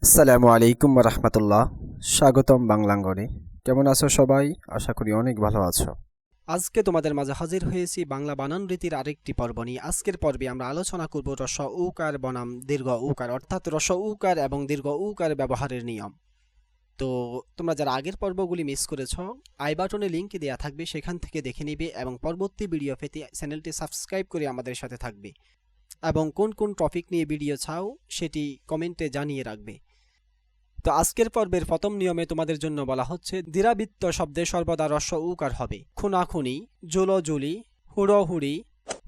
আসসালামু আলাইকুম রহমতুল্লাহ। স্বাগতম বাংলাঙ্গনে। কেমন আছো সবাই? আশা করি অনেক ভালো আছো। আজকে তোমাদের মাঝে হাজির হয়েছি বাংলা বানান রীতির আরেকটি পর্ব নিয়ে। আজকের পর্বে আমরা আলোচনা করব রস্ব উকার বনাম দীর্ঘ উকার, অর্থাৎ রস্ব উকার এবং দীর্ঘ উকার ব্যবহারের নিয়ম। তো তোমরা যারা আগের পর্বগুলি মিস করেছ, আই বাটনে লিঙ্ক দেওয়া থাকবে, সেখান থেকে দেখে নিবে এবং পরবর্তী ভিডিও পেতে চ্যানেলটি সাবস্ক্রাইব করে আমাদের সাথে থাকবে এবং কোন কোন টপিক নিয়ে ভিডিও চাও সেটি কমেন্টে জানিয়ে রাখবে। তো আজকের পর্বের প্রথম নিয়মে তোমাদের জন্য বলা হচ্ছে দ্বিরাবৃত্ত শব্দে সর্বদা রস্ব উকার হবে। খুনাখুনি, জুলোজুলি, হুড়োহুড়ি,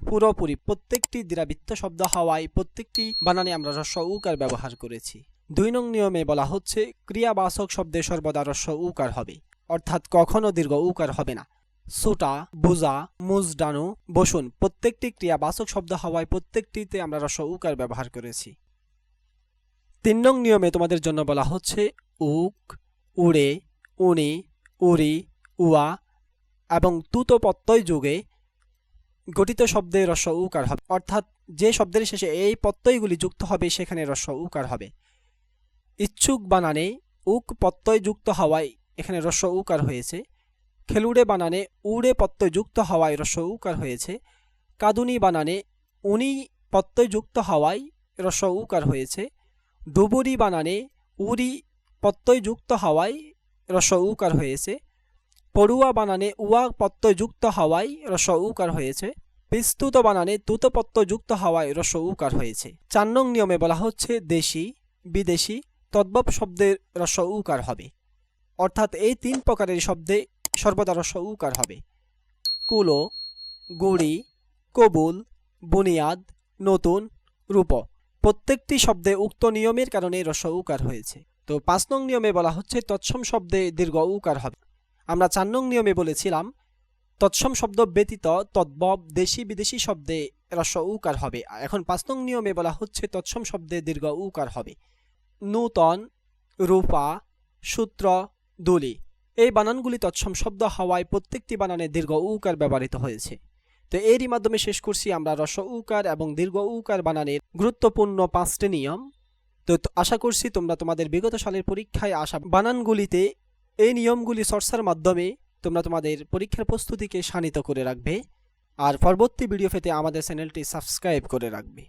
পুরোপুরি প্রত্যেকটি দ্বিরাবৃত্ত শব্দ হওয়ায় প্রত্যেকটি বানানে আমরা রস্ব উকার ব্যবহার করেছি। 2 নং নিয়মে বলা হচ্ছে ক্রিয়াবাচক শব্দে সর্বদা রস্ব উকার হবে, অর্থাৎ কখনো দীর্ঘ উকার হবে না। সুটা, বুজা, মুজডানু, বসুন প্রত্যেকটি ক্রিয়াবাচক শব্দ হওয়ায় প্রত্যেকটিতে আমরা রস্ব উকার ব্যবহার করেছি। 3 নং নিয়মে তোমাদের জন্য বলা হচ্ছে উক, উড়ে, উনি, উরি, উয়া এবং তুতো প্রত্যয় যোগে গঠিত শব্দে রস্ব উকার হবে, অর্থাৎ যে শব্দের শেষে এই প্রত্যয়গুলি যুক্ত হবে সেখানে রস্ব উকার হবে। ইচ্ছুক বানানে উক প্রত্যয় যুক্ত হওয়ায় এখানে রস্ব উকার হয়েছে। খেলুড়ে বানানে উড়ে প্রত্যয় যুক্ত হওয়ায় রস্ব উকার হয়েছে। কাদুনি বানানে উনি প্রত্যয় যুক্ত হওয়ায় রস্ব উকার হয়েছে। ডুবুরি বানানে উরি প্রত্যয় যুক্ত হওয়ায় রস্ব উকার হয়েছে। পড়ুয়া বানানে উয়া প্রত্যয় যুক্ত হওয়ায় রস্ব উকার হয়েছে। পিস্তুত বানানে তুত প্রত্যয় যুক্ত হওয়ায় রস্ব উকার হয়েছে। 4 নং নিয়মে বলা হচ্ছে দেশি, বিদেশি তদ্ভব শব্দের রস্ব উকার হবে, অর্থাৎ এই 3 প্রকারের শব্দে সর্বদা রস্ব উকার হবে। কুলো, গুড়ি, কবুল, বুনিয়াদ, নতুন, রূপ প্রত্যেকটি শব্দে উক্ত নিয়মের কারণে রস্ব উকার হয়েছে। তো 5 নং নিয়মে বলা হচ্ছে তৎসম শব্দে দীর্ঘ উকার হবে। আমরা 4 নং নিয়মে বলেছিলাম তৎসম শব্দ ব্যতীত তদ্ভব দেশি বিদেশি শব্দে রস্ব উকার হবে। এখন 5 নং নিয়মে বলা হচ্ছে তৎসম শব্দে দীর্ঘ উকার হবে। নূতন, রূপা, সূত্র, দুলি এই বানানগুলি তৎসম শব্দ হওয়ায় প্রত্যেকটি বানানে দীর্ঘ উকার ব্যবহৃত হয়েছে। তো এরই মাধ্যমে শেষ করছি আমরা রস্ব উকার এবং দীর্ঘ উকার বানানের গুরুত্বপূর্ণ 5টি নিয়ম। তো আশা করছি তোমরা তোমাদের বিগত সালের পরীক্ষায় আসা বানানগুলিতে এই নিয়মগুলি চর্চার মাধ্যমে তোমরা তোমাদের পরীক্ষার প্রস্তুতিকে শানিত করে রাখবে। আর পরবর্তী ভিডিও পেতে আমাদের চ্যানেলটি সাবস্ক্রাইব করে রাখবে।